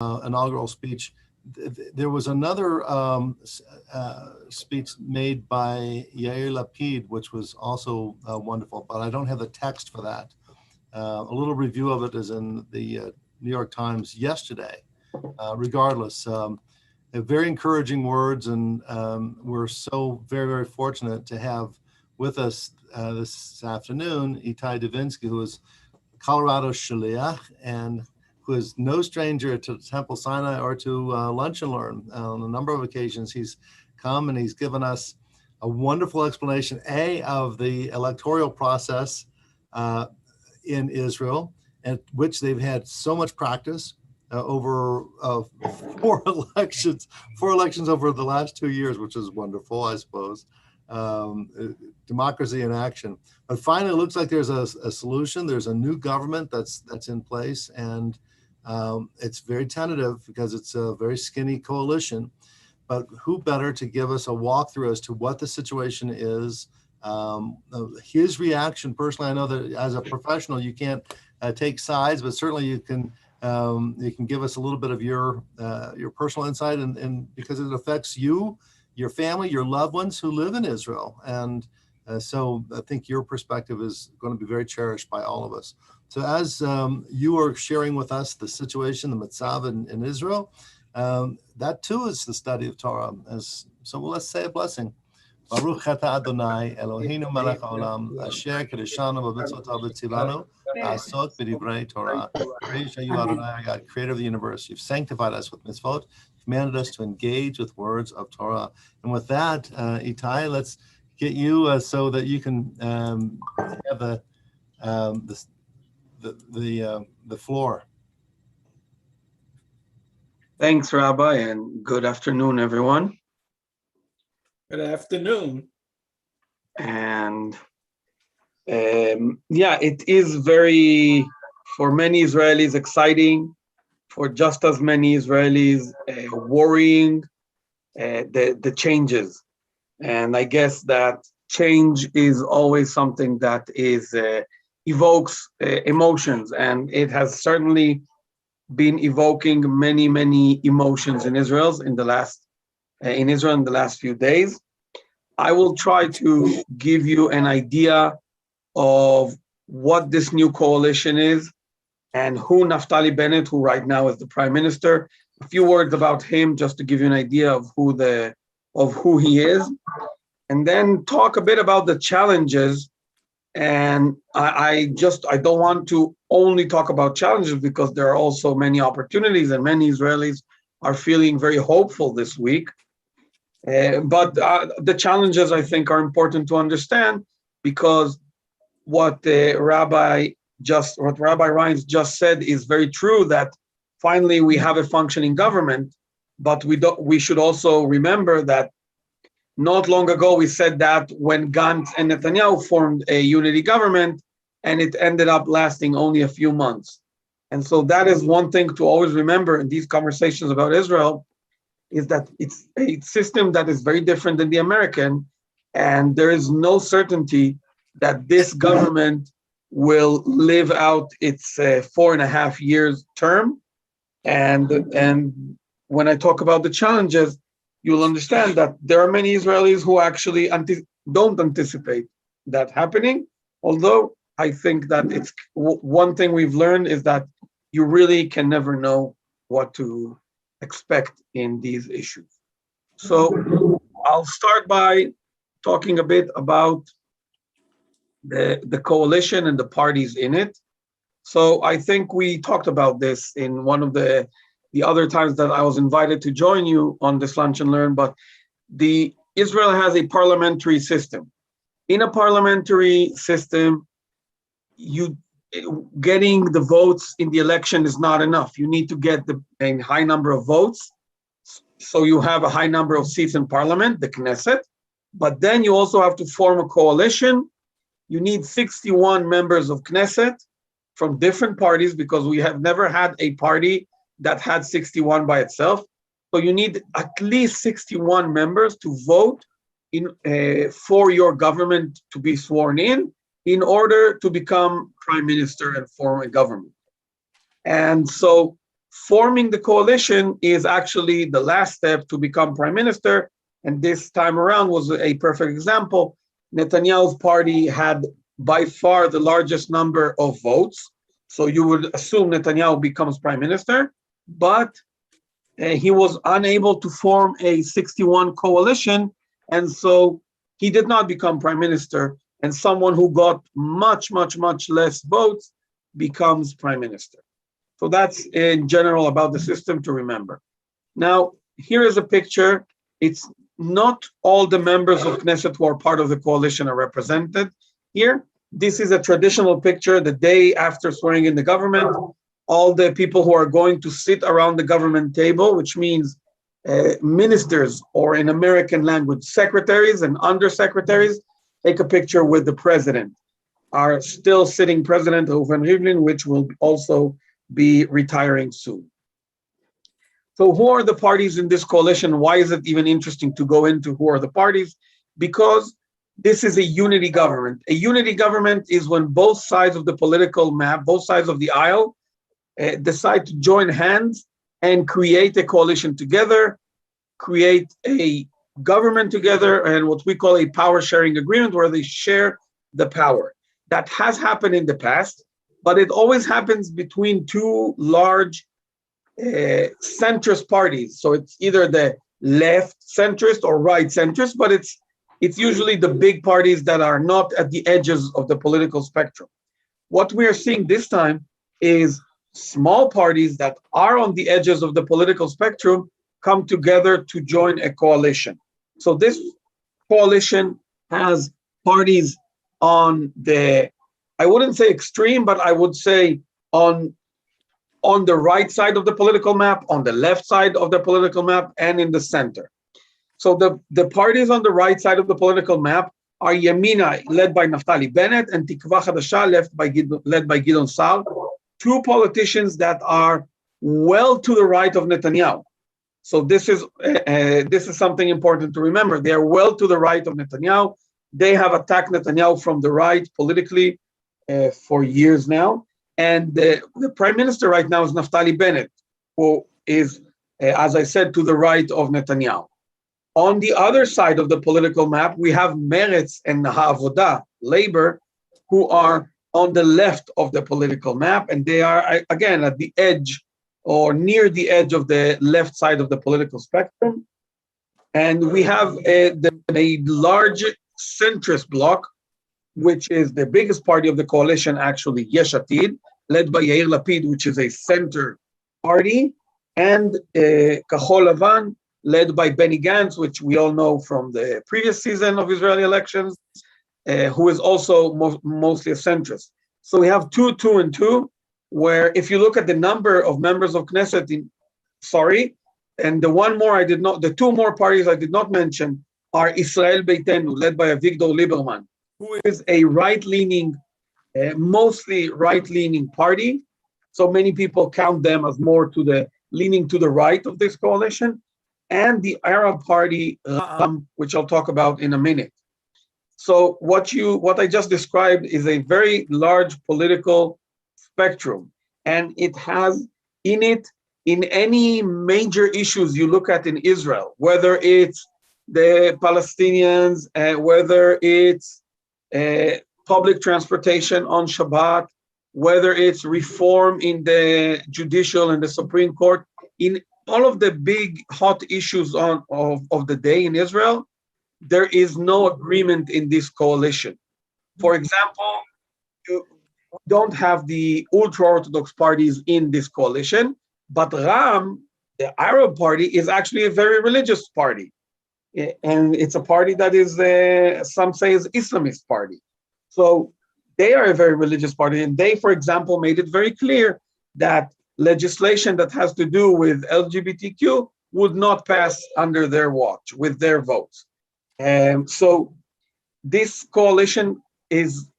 inaugural speech, there was another speech made by Yair Lapid, which was also wonderful, but I don't have the text for that. A little review of it is in the New York Times yesterday. Regardless, very encouraging words, and we're so very, very fortunate to have with us this afternoon Itai Divinsky, who is Colorado Shaliach and who is no stranger to Temple Sinai or to Lunch and Learn. On a number of occasions, he's come and he's given us a wonderful explanation, of the electoral process in Israel, at which they've had so much practice over four elections over the last 2 years, which is wonderful, I suppose. Democracy in action. But finally, it looks like there's a solution. There's a new government that's in place, and it's very tentative because it's a very skinny coalition. But who better to give us a walkthrough as to what the situation is? His reaction, personally, I know that as a professional, you can't take sides, but certainly you can give us a little bit of your personal insight, and because it affects you, your family, your loved ones who live in Israel. And so I think your perspective is going to be very cherished by all of us. So as you are sharing with us the situation, the Mitzav in Israel, that too is the study of Torah. So let's say a blessing. Baruch atah Adonai Eloheinu melech haolam asher kiddushanu b'mitzvotav v'tzilanu la'asok b'divrei Torah. Praise you, Adonai, our God, creator of the universe. You've sanctified us with mitzvot, commanded us to engage with words of Torah. And with that, Itai, let's get you so that you can have the floor. Thanks, Rabbi, and good afternoon, everyone. Good afternoon. And it is very, for many Israelis, exciting, for just as many Israelis worrying, the changes. And I guess that change is always something that evokes emotions, and it has certainly been evoking many, many emotions in Israel in the last few days. I will try to give you an idea of what this new coalition is and who Naftali Bennett, who right now is the prime minister. A few words about him, just to give you an idea of who he is, and then talk a bit about the challenges. And I don't want to only talk about challenges, because there are also many opportunities, and many Israelis are feeling very hopeful this week. But the challenges, I think, are important to understand, because what Rabbi Rines just said is very true, that finally we have a functioning government. But we should also remember that not long ago we said that when Gantz and Netanyahu formed a unity government, and it ended up lasting only a few months. And so that is one thing to always remember in these conversations about Israel, is that it's a system that is very different than the American, and there is no certainty that this government will live out its 4.5 years term. And when I talk about the challenges, you'll understand that there are many Israelis who actually don't anticipate that happening. Although I think that it's one thing we've learned is that you really can never know what to expect in these issues. So I'll start by talking a bit about the coalition and the parties in it. So I think we talked about this in one of the other times that I was invited to join you on this Lunch and Learn, but Israel has a parliamentary system. In a parliamentary system, getting the votes in the election is not enough. You need to get a high number of votes. So you have a high number of seats in parliament, the Knesset, but then you also have to form a coalition. You need 61 members of Knesset from different parties, because we have never had a party that had 61 by itself. So you need at least 61 members to vote for your government to be sworn in order to become prime minister and form a government. And so forming the coalition is actually the last step to become prime minister. And this time around was a perfect example. Netanyahu's party had by far the largest number of votes. So you would assume Netanyahu becomes prime minister, but he was unable to form a 61 coalition. And so he did not become prime minister. And someone who got much, much, much less votes becomes prime minister. So that's in general about the system to remember. Now, here is a picture. It's not all the members of Knesset who are part of the coalition are represented here. This is a traditional picture the day after swearing in the government. All the people who are going to sit around the government table, which means ministers, or in American language, secretaries and undersecretaries, take a picture with the president. Our still sitting president, Reuven Rivlin, which will also be retiring soon. So who are the parties in this coalition? Why is it even interesting to go into who are the parties? Because this is a unity government. A unity government is when both sides of the political map, both sides of the aisle, decide to join hands and create a coalition together, create a government together, and what we call a power sharing agreement where they share the power. That has happened in the past, but it always happens between two large centrist parties. So it's either the left centrist or right centrist, but it's usually the big parties that are not at the edges of the political spectrum. What we are seeing this time is small parties that are on the edges of the political spectrum come together to join a coalition. So this coalition has parties on the, I wouldn't say extreme, but I would say on the right side of the political map, on the left side of the political map, and in the center. So the parties on the right side of the political map are Yamina, led by Naftali Bennett, and Tikva Hadasha, led by Gideon Sa'ar, two politicians that are well to the right of Netanyahu. So this is something important to remember. They are well to the right of Netanyahu. They have attacked Netanyahu from the right politically for years now. And the prime minister right now is Naftali Bennett, who is, as I said, to the right of Netanyahu. On the other side of the political map, we have Meretz and Ha'avoda, Labor, who are on the left of the political map, and they are, again, at the edge or near the edge of the left side of the political spectrum. And we have a large centrist bloc, which is the biggest party of the coalition, actually, Yesh Atid, led by Yair Lapid, which is a center party, and Kahol Lavan, led by Benny Gantz, which we all know from the previous season of Israeli elections, who is also mostly a centrist. So we have 2, 2, and 2, where if you look at the number of members of Knesset, and the two more parties I did not mention are Israel Beitenu, led by Avigdor Lieberman, who is a right-leaning, mostly right-leaning party. So many people count them as more leaning to the right of this coalition, and the Arab party, which I'll talk about in a minute. So what I just described is a very large political spectrum, and it has in it, in any major issues you look at in Israel, whether it's the Palestinians, whether it's public transportation on Shabbat, whether it's reform in the judicial and the Supreme Court, in all of the big hot issues of the day in Israel, there is no agreement in this coalition. For example, you don't have the ultra-Orthodox parties in this coalition, but Ram, the Arab party, is actually a very religious party. And it's a party that is, some say, is Islamist party. So they are a very religious party. And they, for example, made it very clear that legislation that has to do with LGBTQ would not pass under their watch with their votes. So this coalition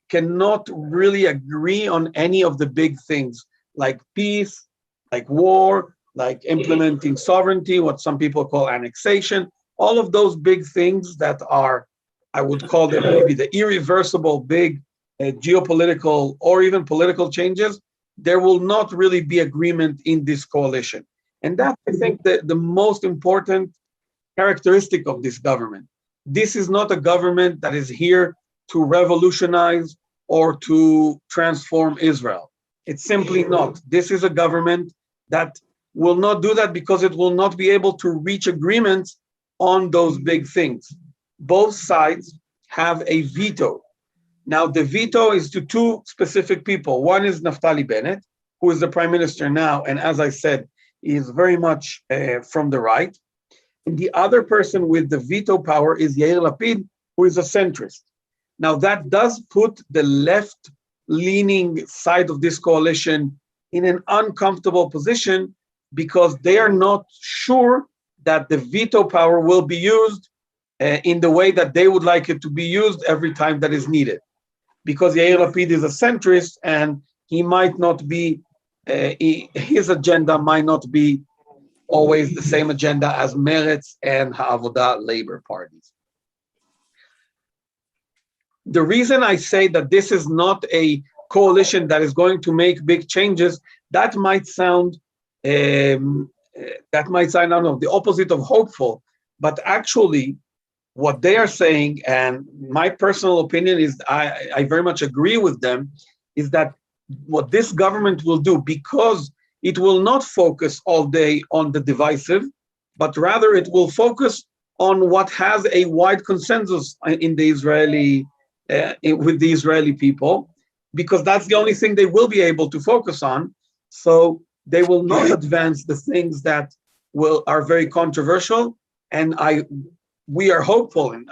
cannot really agree on any of the big things like peace, like war, like implementing sovereignty, what some people call annexation, all of those big things that are, I would call them maybe the irreversible big geopolitical or even political changes. there will not really be agreement in this coalition. And that's, I think, the most important characteristic of this government. This is not a government that is here to revolutionize or to transform Israel. It's simply not. This is a government that will not do that because it will not be able to reach agreements on those big things. Both sides have a veto. Now, the veto is to two specific people. One is Naftali Bennett, who is the prime minister now, and as I said, he is very much from the right. And the other person with the veto power is Yair Lapid, who is a centrist. Now, that does put the left-leaning side of this coalition in an uncomfortable position because they are not sure that the veto power will be used in the way that they would like it to be used every time that is needed. Because Yair Lapid is a centrist and he might not be, his agenda might not be always the same agenda as Meretz and Ha'avodah Labor parties. The reason I say that this is not a coalition that is going to make big changes, that might sound, I don't know, the opposite of hopeful, but actually what they are saying, and my personal opinion is I very much agree with them, is that what this government will do, because it will not focus all day on the divisive, but rather it will focus on what has a wide consensus in the Israeli, with the Israeli people, because that's the only thing they will be able to focus on. So they will not advance the things that are very controversial. And we are hopeful, and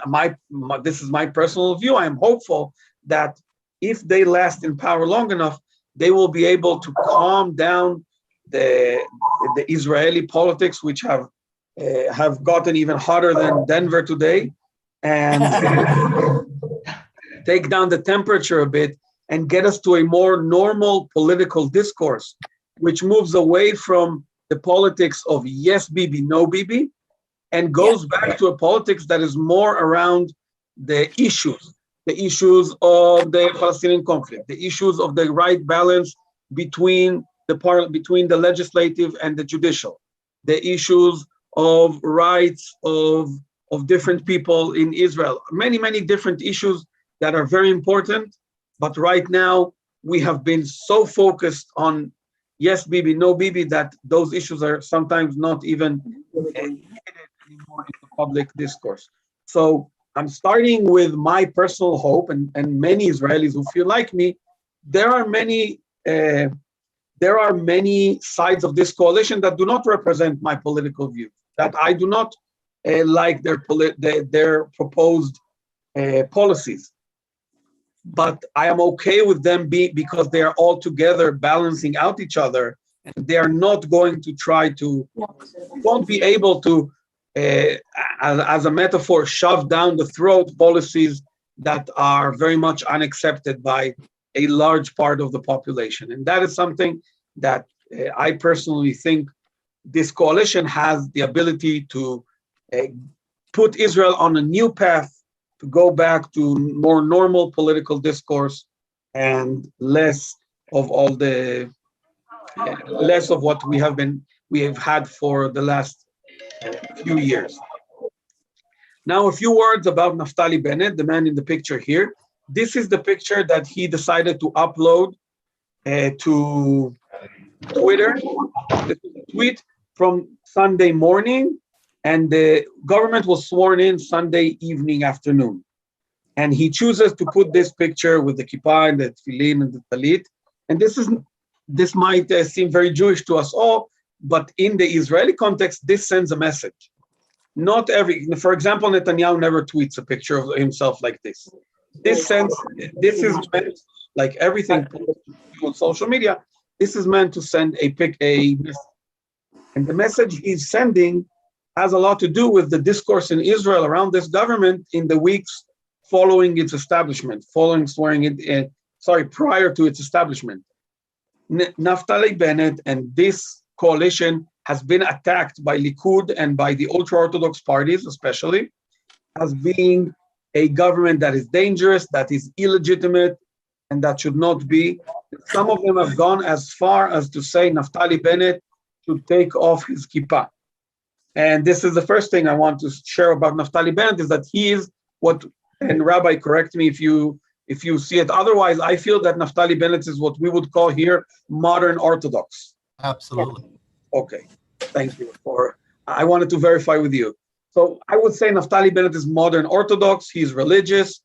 this is my personal view, I am hopeful that if they last in power long enough, they will be able to calm down the Israeli politics, which have gotten even hotter than Denver today, and take down the temperature a bit and get us to a more normal political discourse, which moves away from the politics of yes Bibi, no Bibi, and goes back to a politics that is more around the issues of the Palestinian conflict, the issues of the right balance between the legislative and the judicial, the issues of rights of different people in Israel, many different issues that are very important. But right now, we have been so focused on yes Bibi, no Bibi, that those issues are sometimes not even needed anymore in the public discourse. So I'm starting with my personal hope, and many Israelis who feel like me. There are many sides of this coalition that do not represent my political view, that I do not like their proposed policies. But I am okay with them because they are all together balancing out each other, and they are not going to won't be able to, as a metaphor, shove down the throat policies that are very much unaccepted by a large part of the population. And that is something that I personally think this coalition has the ability to put Israel on a new path, to go back to more normal political discourse and less of what we have had for the last few years. Now, a few words about Naftali Bennett, the man in the picture here. This is the picture that he decided to upload to Twitter. This is a tweet from Sunday morning, and the government was sworn in Sunday evening afternoon. And he chooses to put this picture with the kippah and the tefillin and the talit. And this might seem very Jewish to us all, but in the Israeli context, this sends a message. For example, Netanyahu never tweets a picture of himself like this. This is meant, like everything on social media, this is meant to send a message. And the message he's sending has a lot to do with the discourse in Israel around this government in the weeks following its establishment, prior to its establishment. Naftali Bennett and this coalition has been attacked by Likud and by the ultra-Orthodox parties, especially, as being a government that is dangerous, that is illegitimate, and that should not be. Some of them have gone as far as to say Naftali Bennett should take off his kippah. And this is the first thing I want to share about Naftali Bennett, is that he is what, and Rabbi, correct me if you see it otherwise, I feel that Naftali Bennett is what we would call here modern Orthodox. Absolutely. Okay, thank you I wanted to verify with you. So I would say Naftali Bennett is modern Orthodox. He's religious.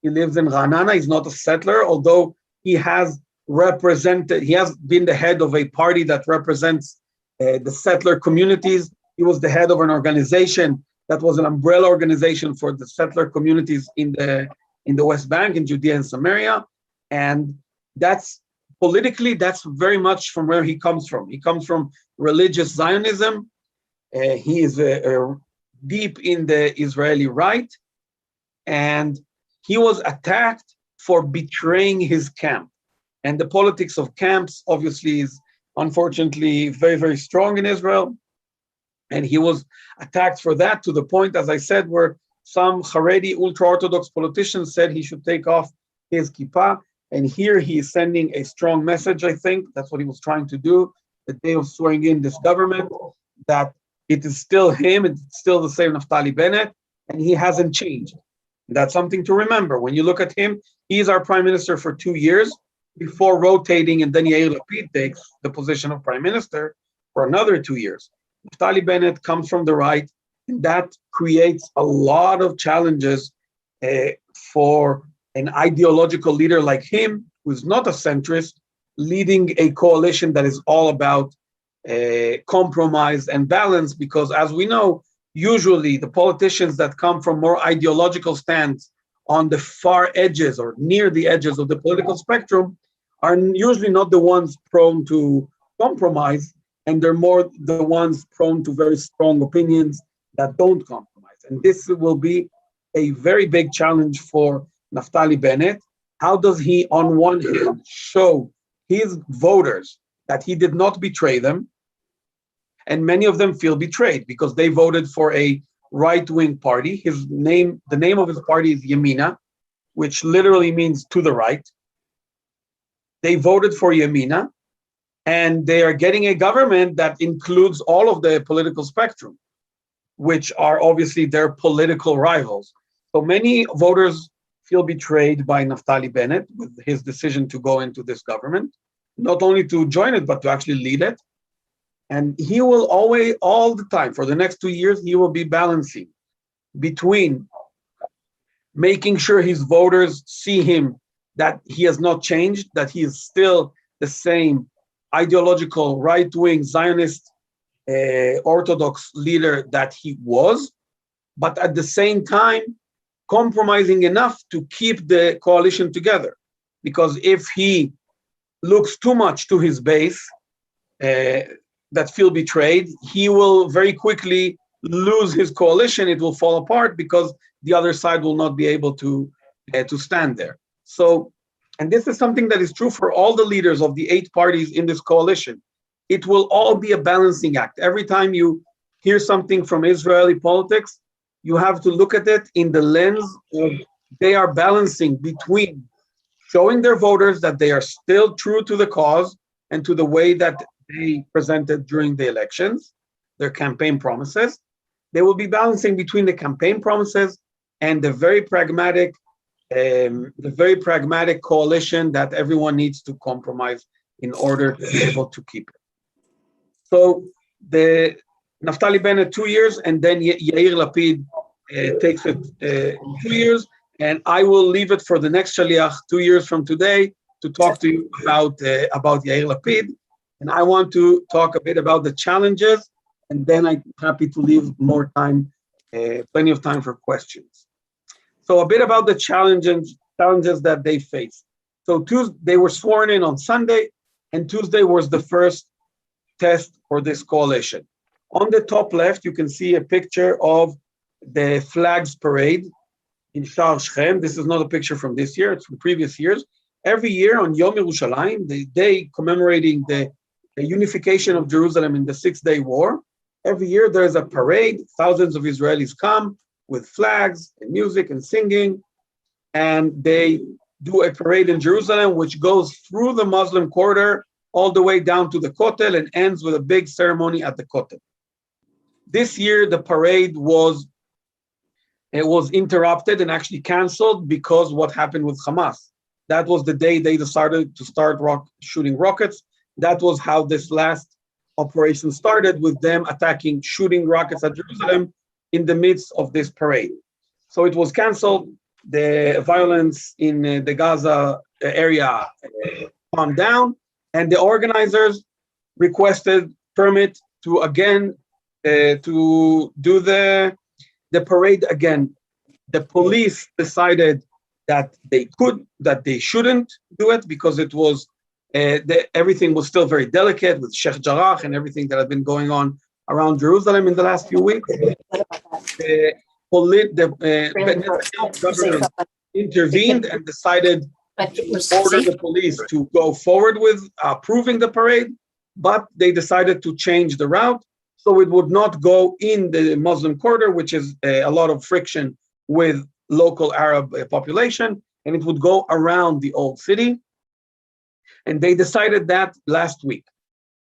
He lives in Ra'anana. He's not a settler, although he has been the head of a party that represents the settler communities. He was the head of an organization that was an umbrella organization for the settler communities in the West Bank, in Judea and Samaria. And that's politically, that's very much from where he comes from. He comes from religious Zionism. He is deep in the Israeli right. And he was attacked for betraying his camp. And the politics of camps obviously is unfortunately very, very strong in Israel. And he was attacked for that, to the point, as I said, where some Haredi ultra-Orthodox politicians said he should take off his kippah. And here he is sending a strong message, I think. That's what he was trying to do the day of swearing in this government, that it is still him, it's still the same Naftali Bennett, and he hasn't changed. That's something to remember. When you look at him, he's our prime minister for 2 years before rotating, and then Yair Lapid takes the position of prime minister for another 2 years. Naftali Bennett comes from the right, and that creates a lot of challenges for an ideological leader like him, who's not a centrist, leading a coalition that is all about compromise and balance, because as we know, usually the politicians that come from more ideological stands on the far edges or near the edges of the political spectrum are usually not the ones prone to compromise, and they're more the ones prone to very strong opinions that don't compromise. And this will be a very big challenge for Naftali Bennett. How does he, on one hand, show his voters that he did not betray them? And many of them feel betrayed because they voted for a right-wing party. The name of his party is Yemina, which literally means to the right. They voted for Yemina, and they are getting a government that includes all of the political spectrum, which are obviously their political rivals. So many voters feel betrayed by Naftali Bennett with his decision to go into this government, not only to join it, but to actually lead it. And he will always, all the time, for the next 2 years, he will be balancing between making sure his voters see him, that he has not changed, that he is still the same ideological, right-wing, Zionist, Orthodox leader that he was, but at the same time, compromising enough to keep the coalition together. Because if he looks too much to his base, that feel betrayed, he will very quickly lose his coalition. It will fall apart because the other side will not be able to stand there. So, and this is something that is true for all the leaders of the 8 parties in this coalition. It will all be a balancing act. Every time you hear something from Israeli politics, you have to look at it in the lens of they are balancing between showing their voters that they are still true to the cause and to the way that they presented during the elections, their campaign promises. They will be balancing between the campaign promises and the very pragmatic coalition that everyone needs to compromise in order to be able to keep it. So the Naftali Bennett 2 years, and then Yair Lapid takes it 2 years, and I will leave it for the next Shaliach 2 years from today to talk to you about Yair Lapid. And I want to talk a bit about the challenges, and then I'm happy to leave more time, plenty of time for questions. So a bit about the challenges that they face. So they were sworn in on Sunday, and Tuesday was the first test for this coalition. On the top left, you can see a picture of the flags parade in Shar Shechem. This is not a picture from this year, it's from previous years. Every year on Yom Yerushalayim, the day commemorating the unification of Jerusalem in the 6-day war, every year there's a parade. Thousands of Israelis come with flags and music and singing, and they do a parade in Jerusalem, which goes through the Muslim quarter all the way down to the Kotel and ends with a big ceremony at the Kotel. This year, the parade was interrupted and actually canceled because what happened with Hamas. That was the day they decided to start shooting rockets. That was how this last operation started, with them shooting rockets at Jerusalem in the midst of this parade. So it was canceled. The violence in the Gaza area calmed down, and the organizers requested permit to again to do the parade again. The police decided that they shouldn't do it because it was everything was still very delicate with Sheikh Jarrah and everything that had been going on around Jerusalem in the last few weeks. The government intervened and decided to order the police to go forward with approving the parade, but they decided to change the route so it would not go in the Muslim quarter, which is a lot of friction with local Arab population, and it would go around the old city. And they decided that last week.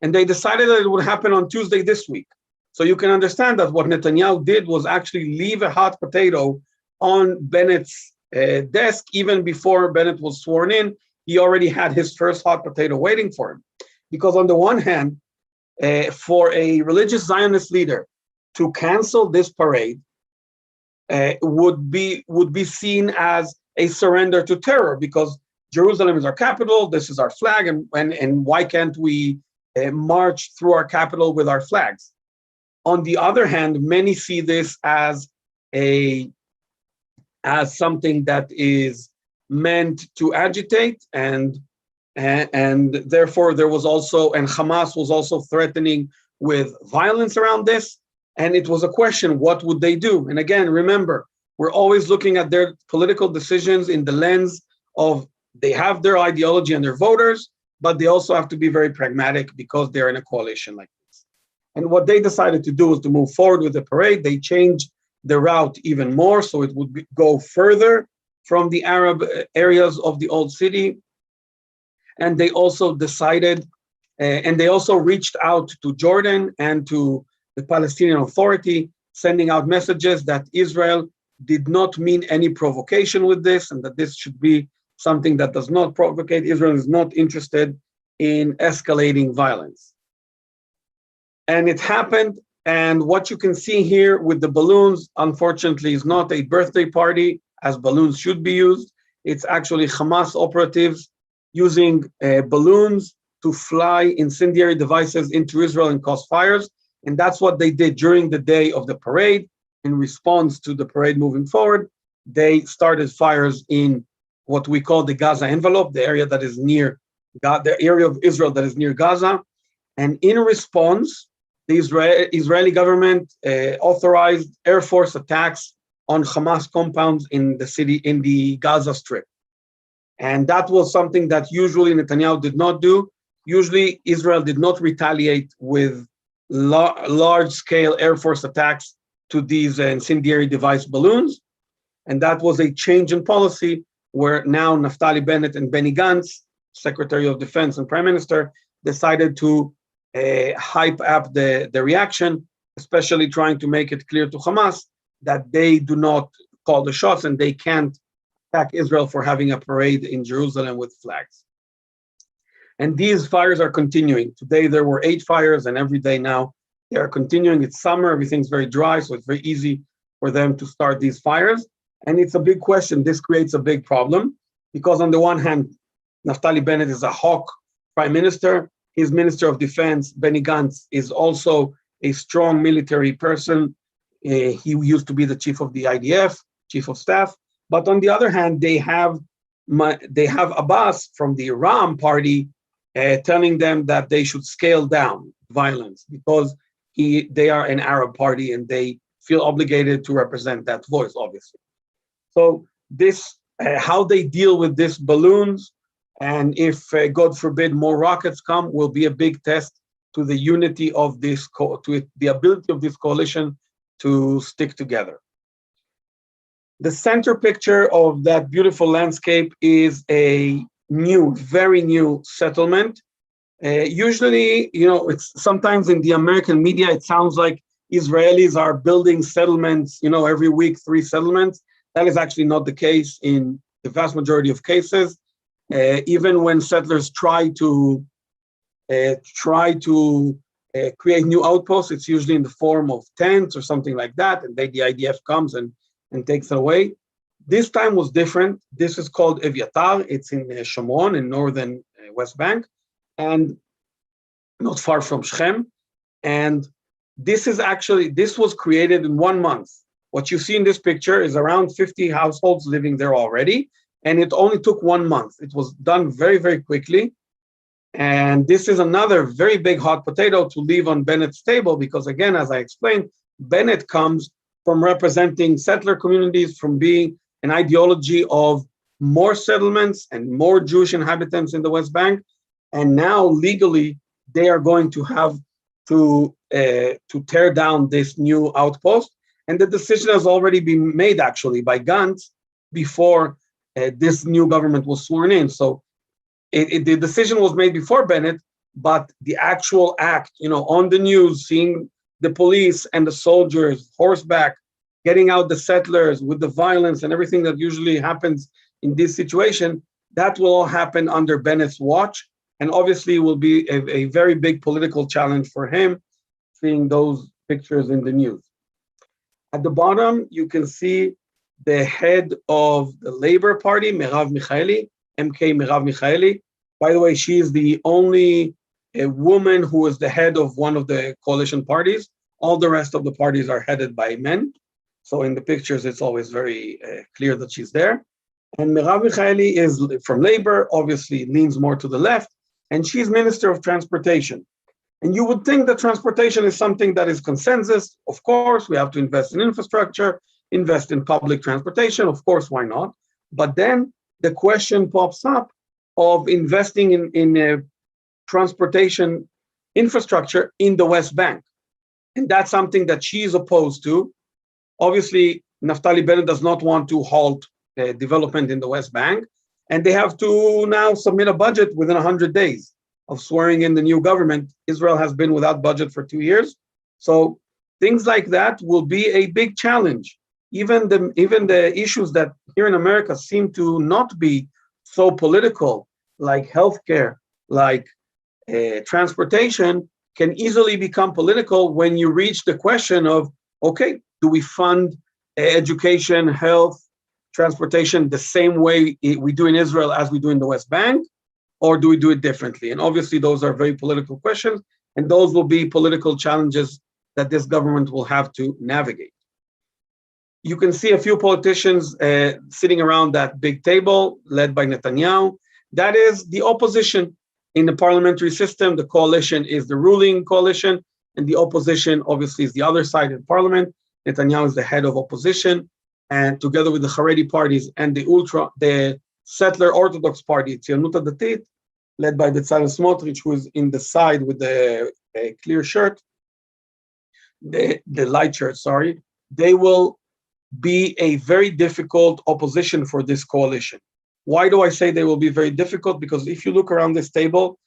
And they decided that it would happen on Tuesday this week. So you can understand that what Netanyahu did was actually leave a hot potato on Bennett's desk. Even before Bennett was sworn in, he already had his first hot potato waiting for him. Because on the one hand, for a religious Zionist leader to cancel this parade would be seen as a surrender to terror, because Jerusalem is our capital, this is our flag, and why can't we march through our capital with our flags? On the other hand, many see this as something that is meant to agitate, and therefore there was also, and Hamas was also threatening with violence around this, and it was a question, what would they do? And again, remember, we're always looking at their political decisions in the lens of they have their ideology and their voters, but they also have to be very pragmatic because they're in a coalition like this. And what they decided to do was to move forward with the parade. They changed the route even more, so it would go further from the Arab areas of the old city. And they also decided, and they also reached out to Jordan and to the Palestinian Authority, sending out messages that Israel did not mean any provocation with this, and that this should be something that does not provocate. Israel is not interested in escalating violence. And it happened, and what you can see here with the balloons, unfortunately, is not a birthday party, as balloons should be used. It's actually Hamas operatives using balloons to fly incendiary devices into Israel and cause fires. And that's what they did during the day of the parade. In response to the parade moving forward, they started fires in what we call the Gaza envelope, the area that is near the area of Israel that is near Gaza. And in response, the Israeli government authorized Air Force attacks on Hamas compounds in the city, in the Gaza Strip. And that was something that usually Netanyahu did not do. Usually Israel did not retaliate with large-scale Air Force attacks to these incendiary device balloons. And that was a change in policy where now Naftali Bennett and Benny Gantz, Secretary of Defense and Prime Minister, decided to hype up the reaction, especially trying to make it clear to Hamas that they do not call the shots and they can't attack Israel for having a parade in Jerusalem with flags. And these fires are continuing. Today there were 8 fires, and every day now they are continuing. It's summer, everything's very dry, so it's very easy for them to start these fires. And it's a big question. This creates a big problem because on the one hand, Naftali Bennett is a hawk prime minister. His minister of defense, Benny Gantz, is also a strong military person. He used to be the chief of the IDF, chief of staff. But on the other hand, they have Abbas from the Ram party telling them that they should scale down violence because they are an Arab party and they feel obligated to represent that voice, obviously. So this, how they deal with these balloons, and if, God forbid, more rockets come, will be a big test to the unity of this, to the ability of this coalition to stick together. The center picture of that beautiful landscape is a new, very new settlement. Usually, it's sometimes in the American media, it sounds like Israelis are building settlements, every week, 3 settlements. That is actually not the case in the vast majority of cases. Even when settlers try to create new outposts, it's usually in the form of tents or something like that, and the IDF comes and takes it away. This time was different. This is called Eviatar. It's in Shomron, in northern West Bank, and not far from Shechem. And this was created in 1 month. What you see in this picture is around 50 households living there already, and it only took 1 month. It was done very, very quickly. And this is another very big hot potato to leave on Bennett's table, because again, as I explained, Bennett comes from representing settler communities, from being an ideology of more settlements and more Jewish inhabitants in the West Bank. And now legally, they are going to have to tear down this new outpost. And the decision has already been made actually by Gantz before this new government was sworn in. So the decision was made before Bennett, but the actual act, on the news, seeing the police and the soldiers horseback, getting out the settlers with the violence and everything that usually happens in this situation, that will all happen under Bennett's watch. And obviously will be a very big political challenge for him, seeing those pictures in the news. At the bottom, you can see the head of the Labor Party, Merav Michaeli, MK Merav Michaeli. By the way, she is the only woman who is the head of one of the coalition parties. All the rest of the parties are headed by men. So in the pictures, it's always very clear that she's there. And Merav Michaeli is from Labor, obviously leans more to the left, and she's Minister of Transportation. And you would think that transportation is something that is consensus. Of course, we have to invest in infrastructure, invest in public transportation. Of course, why not? But then the question pops up of investing in transportation infrastructure in the West Bank. And that's something that she is opposed to. Obviously, Naftali Bennett does not want to halt development in the West Bank. And they have to now submit a budget within 100 days of swearing in the new government. Israel has been without budget for 2 years. So things like that will be a big challenge. Even the issues that here in America seem to not be so political, like healthcare, like transportation, can easily become political when you reach the question of, okay, do we fund education, health, transportation the same way we do in Israel as we do in the West Bank, or do we do it differently? And obviously those are very political questions, and those will be political challenges that this government will have to navigate. You can see a few politicians sitting around that big table led by Netanyahu. That is the opposition in the parliamentary system. The coalition is the ruling coalition, and the opposition obviously is the other side in parliament. Netanyahu is the head of opposition, and together with the Haredi parties and the settler Orthodox party, Tzionut Datit, led by Bezalel Smotrich, who is in the side with the clear shirt, the light shirt, sorry, they will be a very difficult opposition for this coalition. Why do I say they will be very difficult? Because if you look around this table,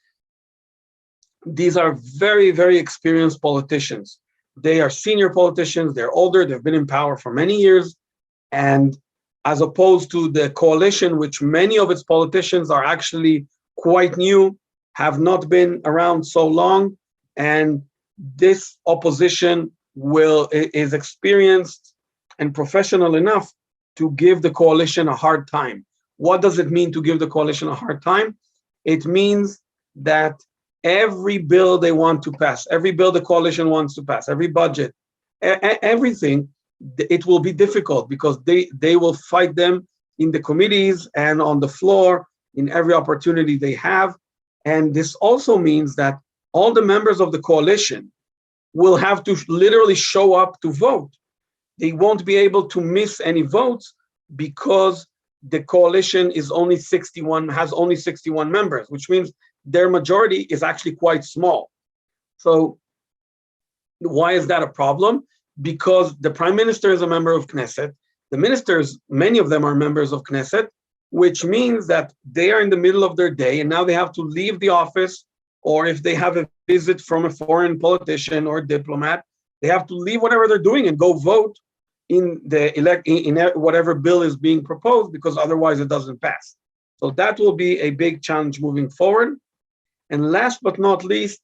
these are very, very experienced politicians. They are senior politicians, they're older, they've been in power for many years. And as opposed to the coalition, which many of its politicians are actually quite new, have not been around so long, and this opposition is experienced and professional enough to give the coalition a hard time. What does it mean to give the coalition a hard time? It means that every bill they want to pass, every bill the coalition wants to pass, every budget, everything, it will be difficult because they will fight them in the committees and on the floor in every opportunity they have. And this also means that all the members of the coalition will have to literally show up to vote. They won't be able to miss any votes because the coalition has only 61 members, which means their majority is actually quite small. So why is that a problem? Because the prime minister is a member of Knesset, the ministers, many of them are members of Knesset, which means that they are in the middle of their day and now they have to leave the office, or if they have a visit from a foreign politician or diplomat, they have to leave whatever they're doing and go vote in whatever bill is being proposed, because otherwise it doesn't pass. So that will be a big challenge moving forward. And last but not least,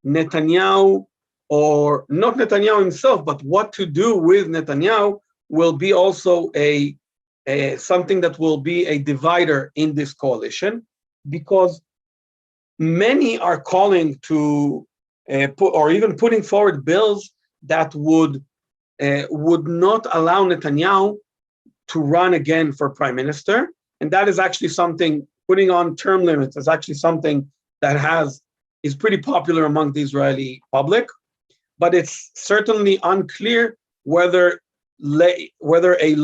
Netanyahu, or not Netanyahu himself, but what to do with Netanyahu will be also something that will be a divider in this coalition, because many are calling to or even putting forward bills that would not allow Netanyahu to run again for prime minister. And that is actually something, putting on term limits is actually something that is pretty popular among the Israeli public, but it's certainly unclear whether a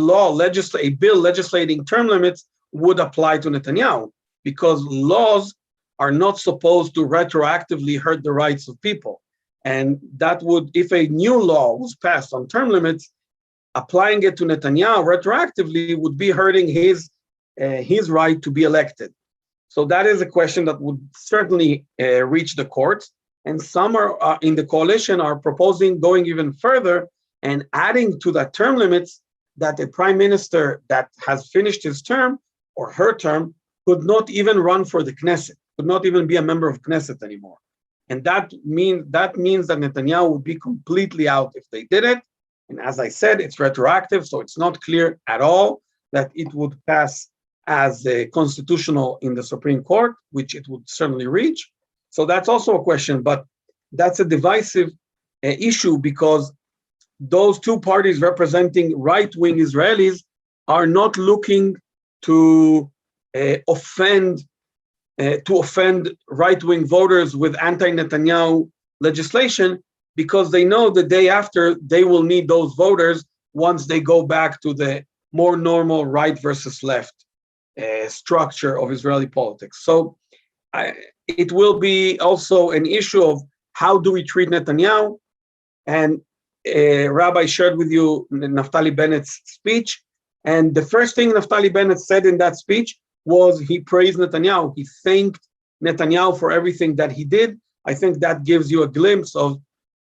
bill legislating term limits would apply to Netanyahu, because laws are not supposed to retroactively hurt the rights of people. And that would, if a new law was passed on term limits, applying it to Netanyahu retroactively would be hurting his right to be elected. So that is a question that would certainly reach the courts. And some are in the coalition are proposing going even further and adding to that term limits that a prime minister that has finished his term or her term could not even run for the Knesset, could not even be a member of Knesset anymore. And that means that Netanyahu would be completely out if they did it. And as I said, it's retroactive, so it's not clear at all that it would pass as constitutional in the Supreme Court, which it would certainly reach. So that's also a question, but that's a divisive issue, because those two parties representing right-wing Israelis are not looking to offend right-wing voters with anti-Netanyahu legislation, because they know the day after they will need those voters once they go back to the more normal right versus left structure of Israeli politics. So it will be also an issue of how do we treat Netanyahu. And Rabbi shared with you Naftali Bennett's speech. And the first thing Naftali Bennett said in that speech was he praised Netanyahu. He thanked Netanyahu for everything that he did. I think that gives you a glimpse of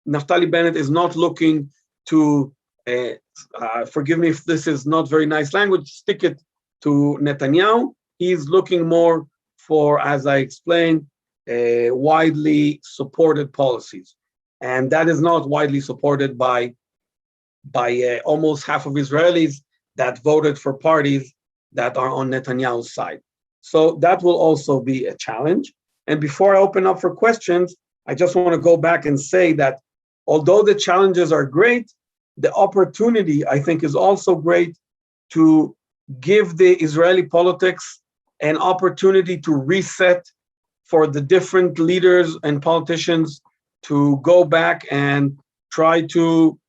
Naftali Bennett is not looking to, forgive me if this is not very nice language, stick it to Netanyahu. He's looking more for, as I explained, widely supported policies. And that is not widely supported by almost half of Israelis that voted for parties that are on Netanyahu's side. So that will also be a challenge. And before I open up for questions, I just want to go back and say that although the challenges are great, the opportunity, I think, is also great to give the Israeli politics an opportunity to reset, for the different leaders and politicians to go back and try to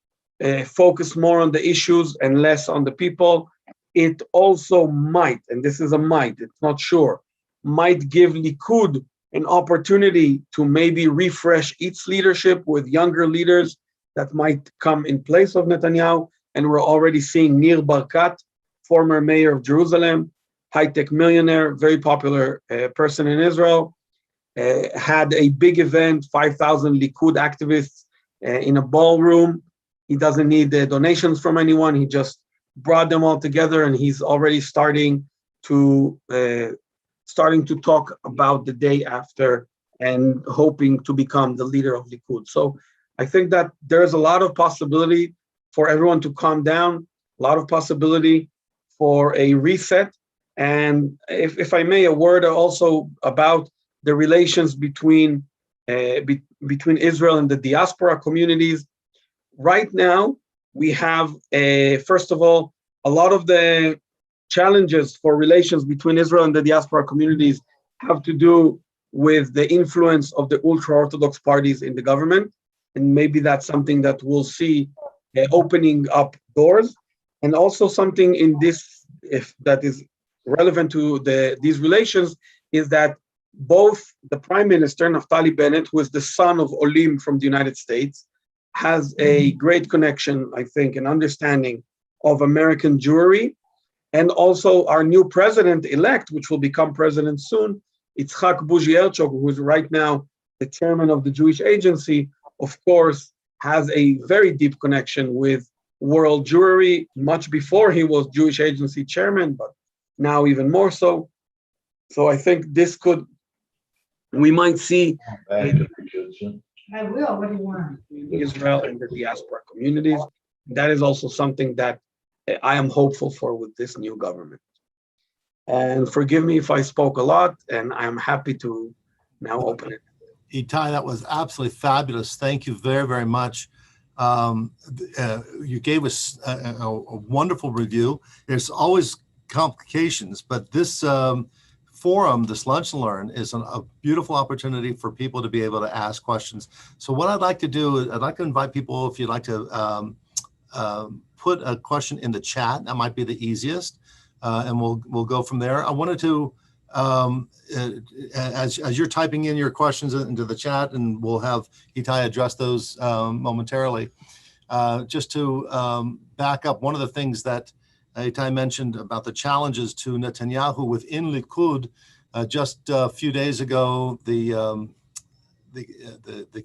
focus more on the issues and less on the people. It also might, and this is a might, it's not sure, might give Likud an opportunity to maybe refresh its leadership with younger leaders that might come in place of Netanyahu. And we're already seeing Nir Barkat, former mayor of Jerusalem, high-tech millionaire, very popular person in Israel, had a big event, 5,000 Likud activists in a ballroom. He doesn't need donations from anyone. He just brought them all together, and he's already starting to talk about the day after and hoping to become the leader of Likud. So I think that there's a lot of possibility for everyone to calm down, a lot of possibility for a reset. And if I may, a word also about the relations between Israel and the diaspora communities. Right now, we have, first of all, a lot of the challenges for relations between Israel and the diaspora communities have to do with the influence of the ultra-Orthodox parties in the government. And maybe that's something that we'll see opening up doors. And also something in this, if that is relevant to these relations, is that both the Prime Minister, Naftali Bennett, who is the son of Olim from the United States, has a great connection, I think, and understanding of American Jewry, and also our new president-elect, which will become president soon, Itzhak Bougie Herzog, who is right now the chairman of the Jewish Agency, of course, has a very deep connection with world Jewry, much before he was Jewish Agency chairman, but now even more so. So I think we might see I will. What do you want? Israel and the diaspora communities. That is also something that I am hopeful for with this new government. And forgive me if I spoke a lot, and I am happy to now open it. Itai, that was absolutely fabulous. Thank you very, very much. You gave us a wonderful review. There's always complications, but this forum, this Lunch and Learn, is a beautiful opportunity for people to be able to ask questions. So what I'd like to do is I'd like to invite people, if you'd like to put a question in the chat, that might be the easiest, and we'll go from there. I wanted to, as you're typing in your questions into the chat, and we'll have Itai address those momentarily, just to back up one of the things that Itai mentioned about the challenges to Netanyahu within Likud. Just a few days ago, the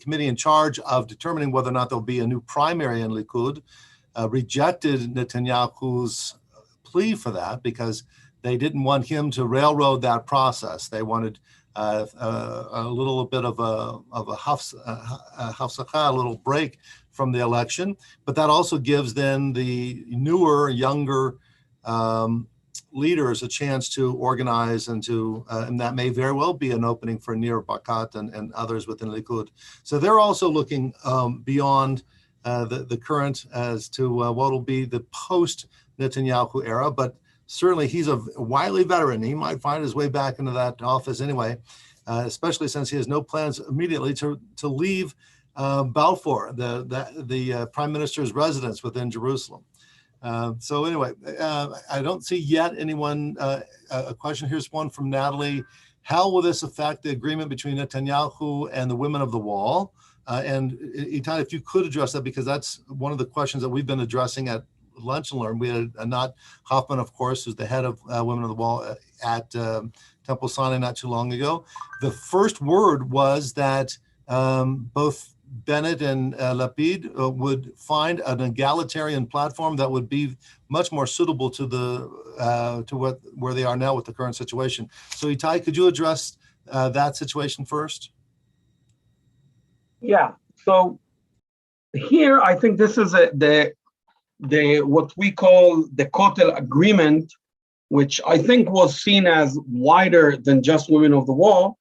committee in charge of determining whether or not there'll be a new primary in Likud rejected Netanyahu's plea for that because they didn't want him to railroad that process. They wanted a little bit of a hafsakah, a little break from the election, but that also gives then the newer, younger leaders a chance to organize and that may very well be an opening for Nir Barkat and others within Likud. So they're also looking beyond the current as to what will be the post-Netanyahu era, but certainly he's a wily veteran. He might find his way back into that office anyway, especially since he has no plans immediately to leave Balfour, the prime minister's residence within Jerusalem. So anyway, I don't see yet anyone, a question. Here's one from Natalie. How will this affect the agreement between Netanyahu and the women of the wall? And Itai, if you could address that, because that's one of the questions that we've been addressing at Lunch and Learn. We had Anat Hoffman, of course, who's the head of Women of the Wall at Temple Sinai not too long ago. The first word was that both Bennett and Lapid would find an egalitarian platform that would be much more suitable to where they are now with the current situation. So Itai, could you address that situation first? Yeah. So here, I think this is the what we call the Kotel agreement, which I think was seen as wider than just Women of the Wall.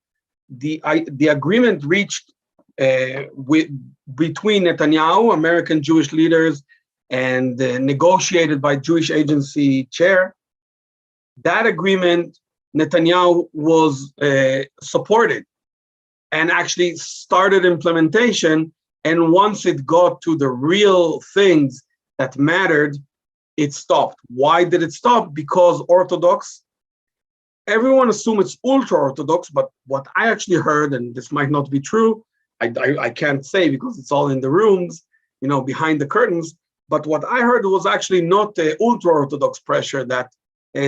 The agreement reached between Netanyahu, American Jewish leaders, and negotiated by Jewish Agency chair. That agreement, Netanyahu was supported and actually started implementation. And once it got to the real things that mattered, it stopped. Why did it stop? Because Orthodox, everyone assumes it's ultra-Orthodox, but what I actually heard, and this might not be true, I can't say because it's all in the rooms, behind the curtains, but what I heard was actually not the ultra-Orthodox pressure that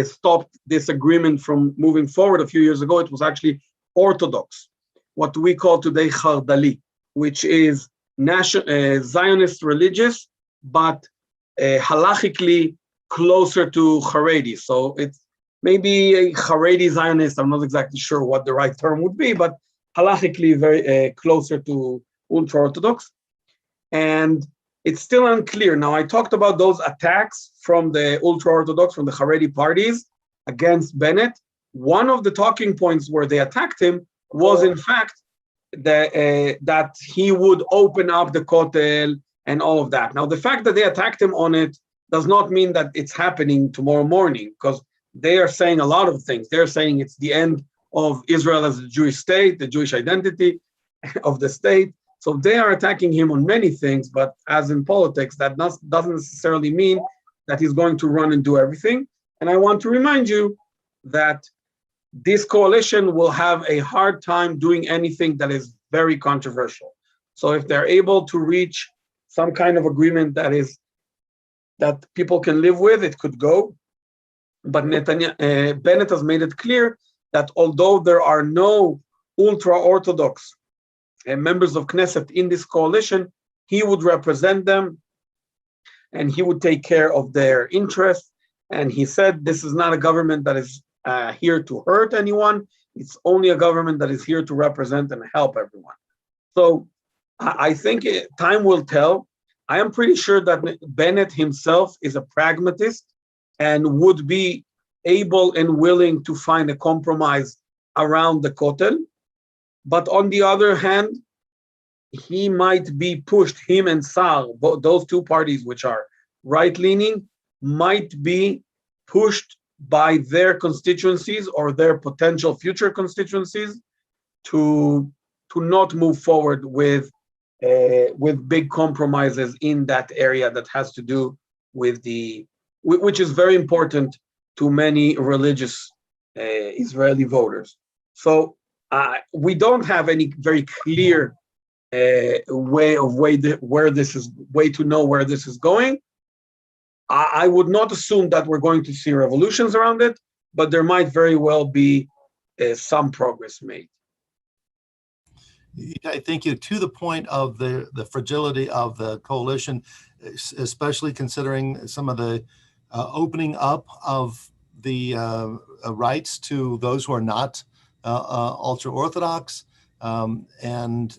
stopped this agreement from moving forward a few years ago. It was actually Orthodox, what we call today Chardali, which is Zionist religious, but halachically closer to Haredi. So it's maybe a Haredi Zionist. I'm not exactly sure what the right term would be, but halachically very closer to ultra-Orthodox. And it's still unclear. Now, I talked about those attacks from the ultra-Orthodox, from the Haredi parties against Bennett. One of the talking points where they attacked him was, in fact, that he would open up the Kotel and all of that. Now, the fact that they attacked him on it does not mean that it's happening tomorrow morning, because they are saying a lot of things. They're saying it's the end of Israel as a Jewish state, the Jewish identity of the state. So they are attacking him on many things, but as in politics, that doesn't necessarily mean that he's going to run and do everything. And I want to remind you that this coalition will have a hard time doing anything that is very controversial. So if they're able to reach some kind of agreement that is that people can live with, it could go. But Bennett has made it clear that although there are no ultra-Orthodox members of Knesset in this coalition, he would represent them and he would take care of their interests. And he said, this is not a government that is here to hurt anyone. It's only a government that is here to represent and help everyone. So I think time will tell. I am pretty sure that Bennett himself is a pragmatist and would be able and willing to find a compromise around the Kotel. But on the other hand, he might be pushed, him and Sar, those two parties which are right-leaning, might be pushed by their constituencies or their potential future constituencies to not move forward with big compromises in that area that has to do with which is very important to many religious Israeli voters. So we don't have any very clear way to know where this is going. I would not assume that we're going to see revolutions around it, but there might very well be some progress made. I think to the point of the fragility of the coalition, especially considering some of the opening up of the rights to those who are not ultra-Orthodox and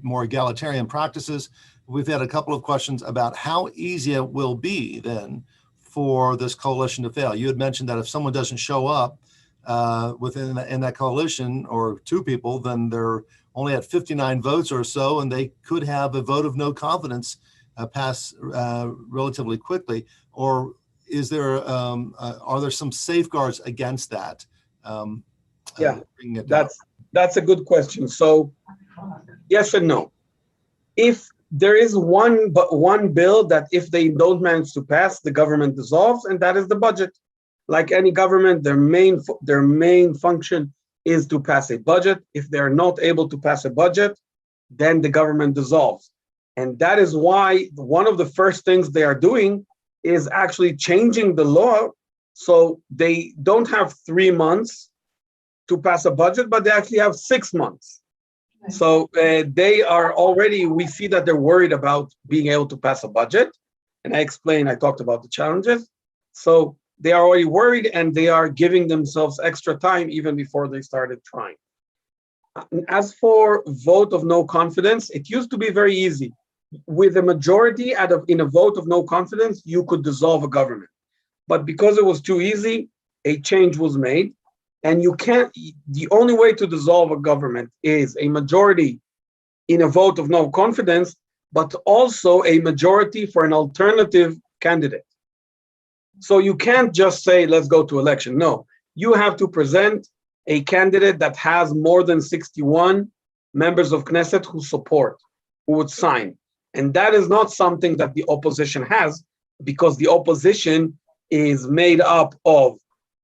more egalitarian practices. We've had a couple of questions about how easy it will be then for this coalition to fail. You had mentioned that if someone doesn't show up in that coalition, or two people, then they're only at 59 votes or so, and they could have a vote of no confidence pass relatively quickly. Or is there are there some safeguards against that? That's a good question. So yes and no. If there is one bill that if they don't manage to pass, the government dissolves, and that is the budget. Like any government, their main function is to pass a budget. If they're not able to pass a budget, then the government dissolves. And that is why one of the first things they are doing is actually changing the law. So they don't have 3 months to pass a budget, but they actually have 6 months. So they are already, we see that they're worried about being able to pass a budget. And I talked about the challenges. So they are already worried and they are giving themselves extra time even before they started trying. As for vote of no confidence, it used to be very easy. With a majority in a vote of no confidence, you could dissolve a government. But because it was too easy, a change was made. And the only way to dissolve a government is a majority in a vote of no confidence, but also a majority for an alternative candidate. So you can't just say, let's go to election. No, you have to present a candidate that has more than 61 members of Knesset who would sign. And that is not something that the opposition has, because the opposition is made up of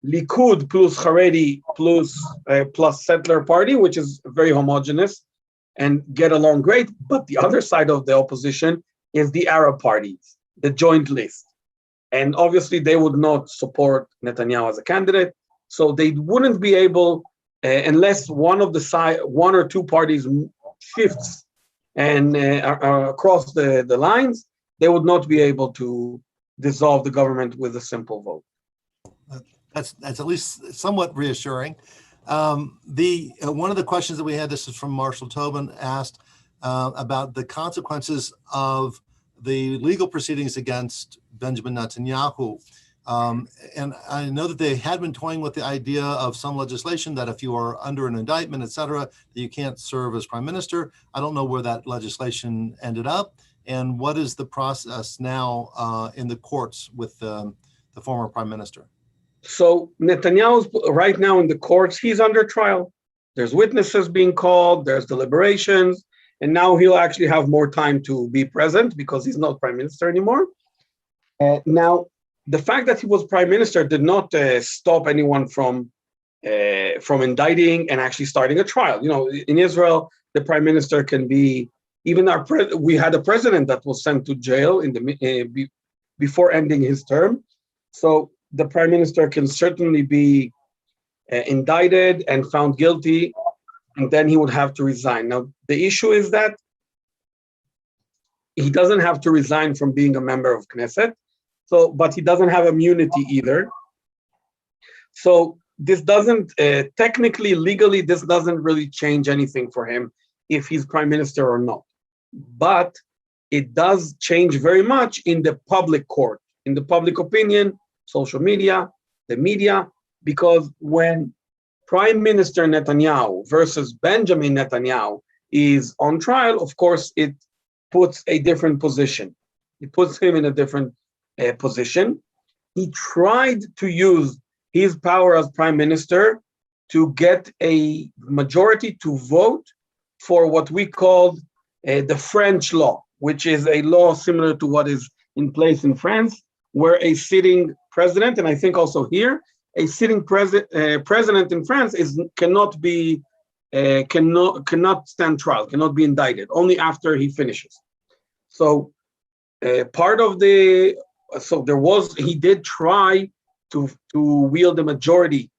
Likud plus Haredi plus Settler Party, which is very homogeneous and get along great. But the other side of the opposition is the Arab parties, the joint list. And obviously they would not support Netanyahu as a candidate. So they wouldn't be able, unless one or two parties shifts and across the lines, they would not be able to dissolve the government with a simple vote. That's at least somewhat reassuring. One of the questions that we had, this is from Marshall Tobin, asked about the consequences of the legal proceedings against Benjamin Netanyahu. And I know that they had been toying with the idea of some legislation that if you are under an indictment, et cetera, that you can't serve as prime minister. I don't know where that legislation ended up. And what is the process now in the courts with the former prime minister? So Netanyahu's right now in the courts, he's under trial. There's witnesses being called, there's deliberations, and now he'll actually have more time to be present because he's not prime minister anymore. Now, the fact that he was prime minister did not stop anyone from indicting and actually starting a trial. You know, in Israel, the prime minister can be, even we had a president that was sent to jail before ending his term. So the prime minister can certainly be indicted and found guilty, and then he would have to resign. Now, the issue is that he doesn't have to resign from being a member of Knesset, but he doesn't have immunity either. So this doesn't, technically, legally, this doesn't really change anything for him if he's prime minister or not. But it does change very much in the public court, in the public opinion, social media, the media, because when Prime Minister Netanyahu versus Benjamin Netanyahu is on trial, of course, it puts a different position. It puts him in a different position. He tried to use his power as prime minister to get a majority to vote for what we called the French law, which is a law similar to what is in place in France, where a sitting president, and I think also here, a sitting president in France cannot stand trial, cannot be indicted, only after he finishes. So he did try to wield a majority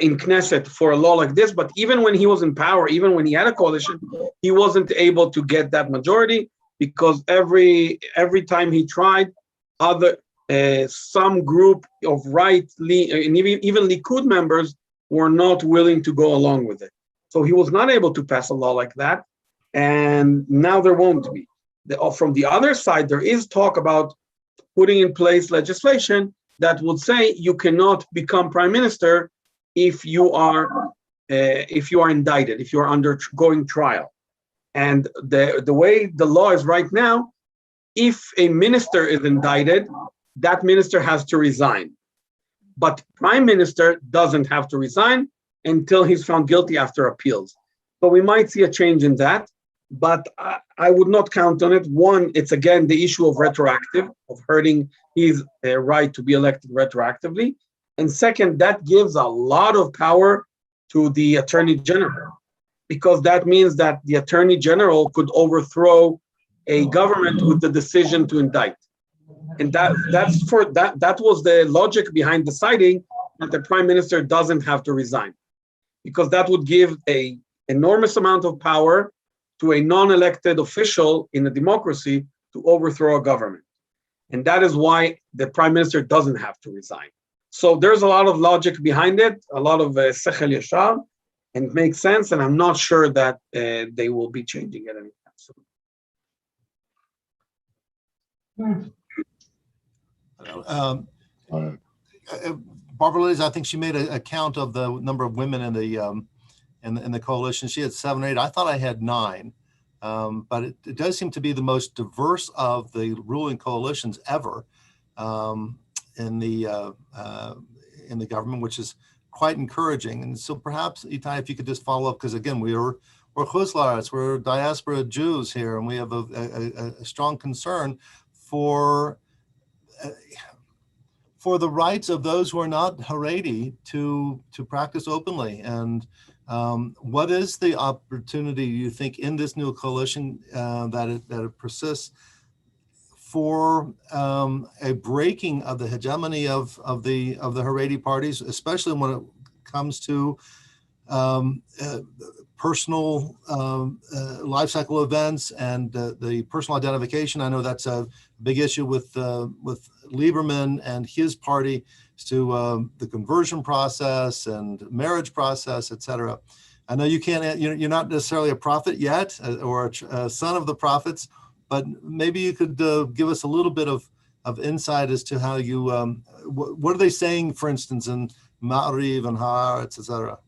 in Knesset for a law like this, but even when he was in power, even when he had a coalition, he wasn't able to get that majority because every time he tried, some group of and even Likud members were not willing to go along with it. So he was not able to pass a law like that, and now there won't be. From the other side, there is talk about putting in place legislation that would say you cannot become prime minister if you are indicted, if you are undergoing trial. And the way the law is right now, if a minister is indicted, that minister has to resign. But prime minister doesn't have to resign until he's found guilty after appeals. So we might see a change in that, but I would not count on it. One, it's again the issue of retroactive, of hurting his right to be elected retroactively. And second, that gives a lot of power to the Attorney General, because that means that the Attorney General could overthrow a government with the decision to indict. And that was the logic behind deciding that the prime minister doesn't have to resign, because that would give an enormous amount of power to a non-elected official in a democracy to overthrow a government. And that is why the prime minister doesn't have to resign. So there's a lot of logic behind it, a lot of sechel yashar, and it makes sense. And I'm not sure that they will be changing it anytime soon. Barbara Liz, I think she made a count of the number of women in the coalition. She had 7 or 8. I thought I had 9, but it does seem to be the most diverse of the ruling coalitions ever in the government, which is quite encouraging. And so perhaps, Itai, if you could just follow up, because again, we're chutz la'aretz, we're diaspora Jews here, and we have a strong concern for the rights of those who are not Haredi to practice openly. And what is the opportunity, you think, in this new coalition that it persists for a breaking of the hegemony of the Haredi parties, especially when it comes to personal life cycle events and the personal identification? I know that's a big issue with Lieberman and his party, to the conversion process and marriage process, et cetera. I know you can't, you're not necessarily a prophet yet, or a son of the prophets, but maybe you could give us a little bit of insight as to how you, what are they saying, for instance, in Ma'ariv and Haaretz, et cetera?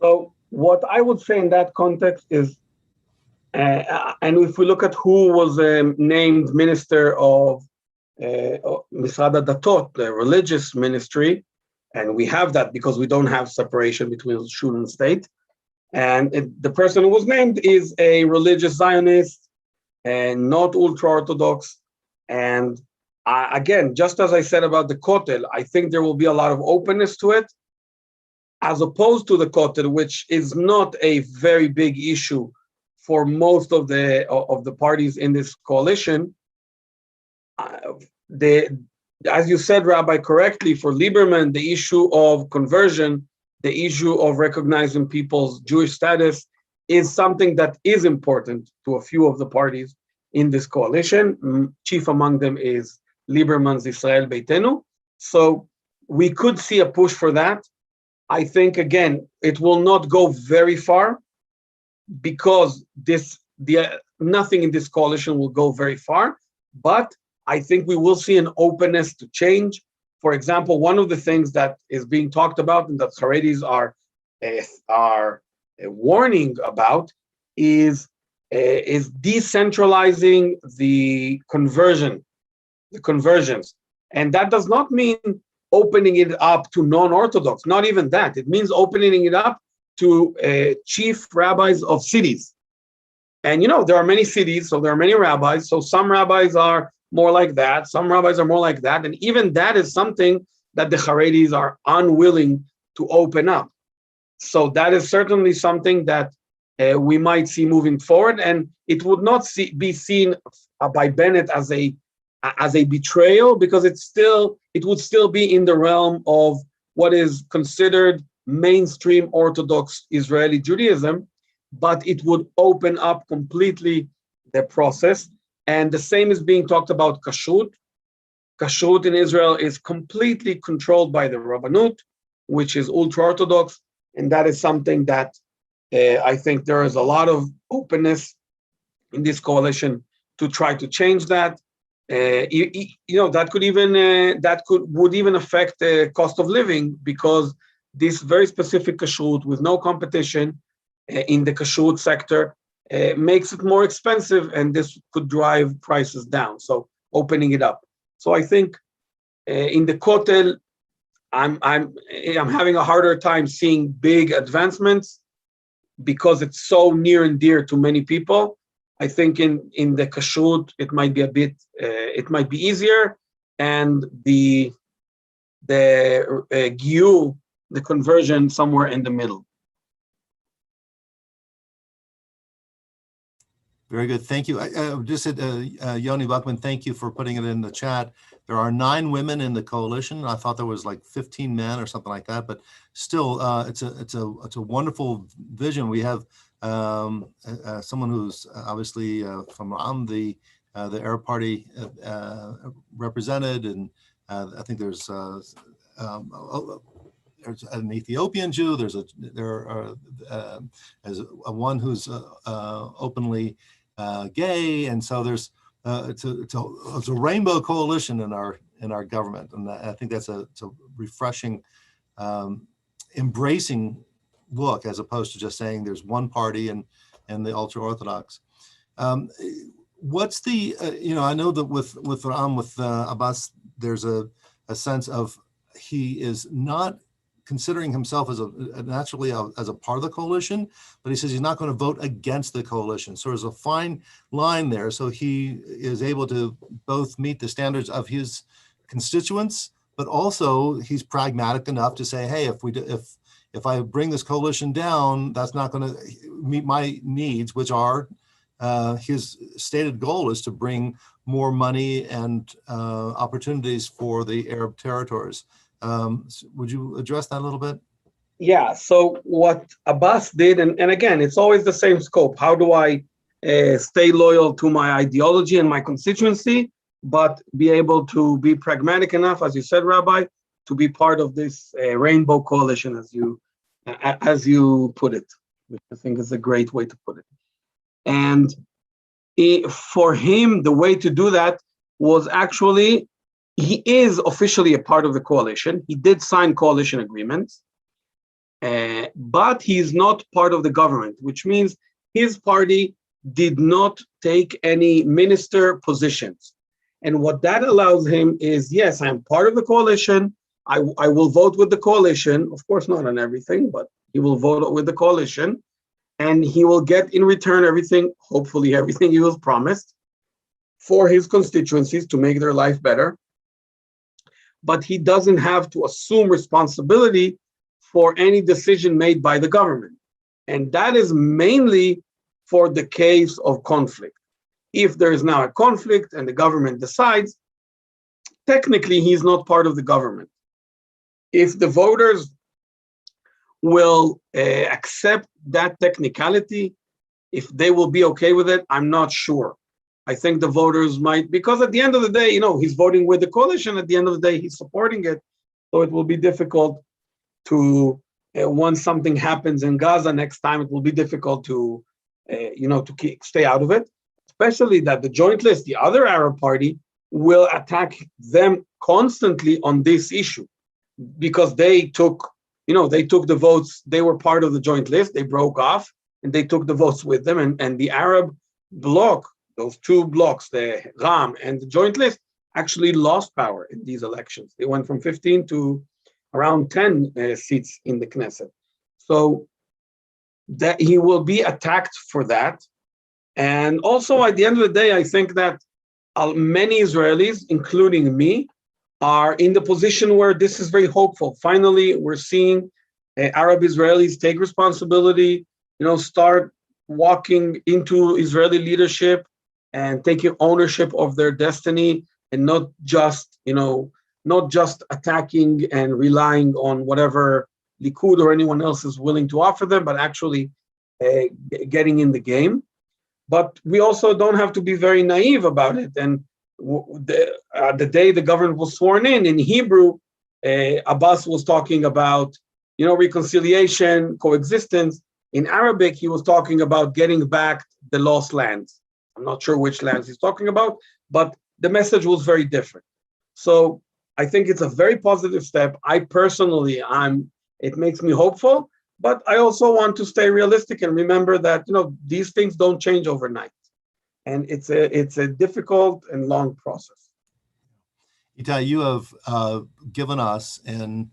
So what I would say in that context is, and if we look at who was named minister of Misrad HaDatot, the religious ministry, and we have that because we don't have separation between shul and state, and the person who was named is a religious Zionist and not ultra-Orthodox. And again, just as I said about the Kotel, I think there will be a lot of openness to it, as opposed to the Kotel, which is not a very big issue for most of the parties in this coalition. as you said, Rabbi, correctly, for Lieberman, the issue of conversion, the issue of recognizing people's Jewish status is something that is important to a few of the parties in this coalition. Chief among them is Lieberman's Israel Beitenu. So we could see a push for that. I think, again, it will not go very far because nothing in this coalition will go very far, but I think we will see an openness to change. For example, one of the things that is being talked about and that Haredis are warning about is decentralizing the conversions. And that does not mean opening it up to non-Orthodox, not even that. It means opening it up to chief rabbis of cities. And there are many cities, so there are many rabbis. So some rabbis are more like that, some rabbis are more like that. And even that is something that the Haredis are unwilling to open up. So that is certainly something that we might see moving forward. And it would not be seen by Bennett as a betrayal, because it would still be in the realm of what is considered mainstream Orthodox Israeli Judaism, but it would open up completely the process. And the same is being talked about kashrut. Kashrut in Israel is completely controlled by the Rabbanut, which is ultra-Orthodox, and that is something that I think there is a lot of openness in this coalition to try to change that. That would even affect the cost of living, because this very specific kashrut with no competition in the kashrut sector makes it more expensive, and this could drive prices down. So opening it up. So I think in the Kotel, I'm having a harder time seeing big advancements because it's so near and dear to many people. I think in the kashrut it might be it might be easier, and the giyur, the conversion, somewhere in the middle. Very good. Thank you. I just said, Yoni Buckman, thank you for putting it in the chat. There are 9 women in the coalition. I thought there was like 15 men or something like that, but still, it's a wonderful vision. We have someone who's obviously from the Arab Party represented, and I think there's an Ethiopian Jew. There's one who's openly gay, and so there's it's a rainbow coalition in our government, and I think that's it's a refreshing, embracing look, as opposed to just saying there's one party and the ultra Orthodox. What's the I know that with Abbas, there's a sense of he is not considering himself as naturally as a part of the coalition, but he says he's not going to vote against the coalition. So there's a fine line there. So he is able to both meet the standards of his constituents, but also he's pragmatic enough to say, hey, if I bring this coalition down, that's not going to meet my needs, which are his stated goal is to bring more money and opportunities for the Arab territories. Would you address that a little bit? Yeah, so what Abbas did, and again, it's always the same scope. How do I stay loyal to my ideology and my constituency, but be able to be pragmatic enough, as you said, Rabbi, to be part of this rainbow coalition, as you put it, which I think is a great way to put it. And for him, the way to do that was actually, he is officially a part of the coalition. He did sign coalition agreements, but he is not part of the government, which means his party did not take any minister positions. And what that allows him is, yes, I'm part of the coalition. I will vote with the coalition. Of course, not on everything, but he will vote with the coalition. And he will get in return everything, hopefully everything he was promised for his constituencies to make their life better. But he doesn't have to assume responsibility for any decision made by the government. And that is mainly for the case of conflict. If there is now a conflict and the government decides, technically he's not part of the government. If the voters will accept that technicality, if they will be okay with it, I'm not sure. I think the voters might, because at the end of the day, he's voting with the coalition. At the end of the day, he's supporting it. So it will be difficult to, once something happens in Gaza next time, it will be difficult to, stay out of it. Especially that the Joint List, the other Arab party, will attack them constantly on this issue, because they took the votes. They were part of the Joint List. They broke off and they took the votes with them. And the Arab bloc, those two blocs, the Ram and the Joint List, actually lost power in these elections. They went from 15 to around 10 seats in the Knesset. So that he will be attacked for that. And also, at the end of the day, I think that many Israelis, including me, are in the position where this is very hopeful. Finally, we're seeing Arab Israelis take responsibility, start walking into Israeli leadership and taking ownership of their destiny, and not just attacking and relying on whatever Likud or anyone else is willing to offer them, but actually getting in the game. But we also don't have to be very naive about it. And the day the government was sworn in Hebrew, Abbas was talking about, reconciliation, coexistence. In Arabic, he was talking about getting back the lost lands. I'm not sure which lands he's talking about, but the message was very different. So I think it's a very positive step. I personally, it makes me hopeful, but I also want to stay realistic and remember that, these things don't change overnight. And it's a difficult and long process. Itai, you have given us in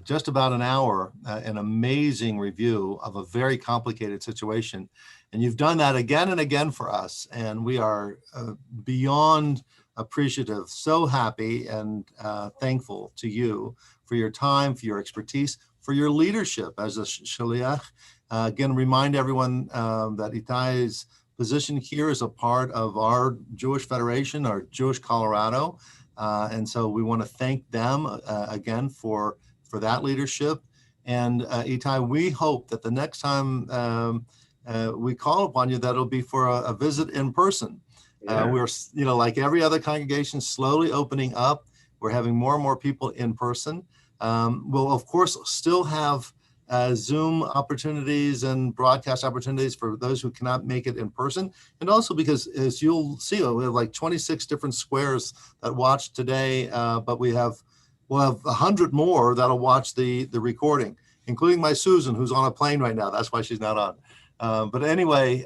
just about an hour an amazing review of a very complicated situation. And you've done that again and again for us. And we are beyond appreciative, so happy and thankful to you for your time, for your expertise, for your leadership as a Shaliach. Again, remind everyone that Itai's position here is a part of our Jewish Federation, our Jewish Colorado. And so we want to thank them again for that leadership. And Itai, we hope that the next time we call upon you, that'll be for a visit in person. Yeah. We're, like every other congregation, slowly opening up. We're having more and more people in person. We'll, of course, still have Zoom opportunities and broadcast opportunities for those who cannot make it in person. And also because, as you'll see, we have like 26 different squares that watch today, but we'll have 100 more that'll watch the recording, including my Susan, who's on a plane right now. That's why she's not on. But anyway,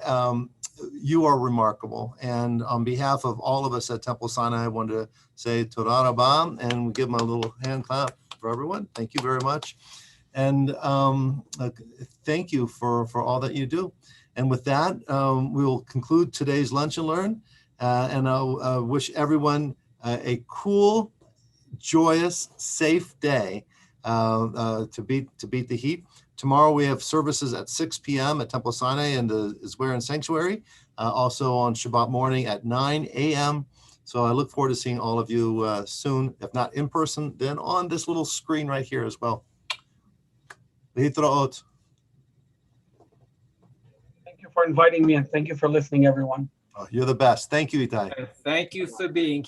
you are remarkable. And on behalf of all of us at Temple Sinai, I want to say Toda Rabah, and we give them a little hand clap for everyone. Thank you very much. And thank you for all that you do. And with that, we will conclude today's Lunch and Learn. And I'll wish everyone a cool, joyous, safe day to beat the heat. Tomorrow we have services at 6 p.m. at Temple Sinai and the Zwarin Sanctuary. Also on Shabbat morning at 9 a.m. So I look forward to seeing all of you soon, if not in person, then on this little screen right here as well. Thank you for inviting me, and thank you for listening, everyone. Oh, you're the best. Thank you, Itai. Thank you for being here.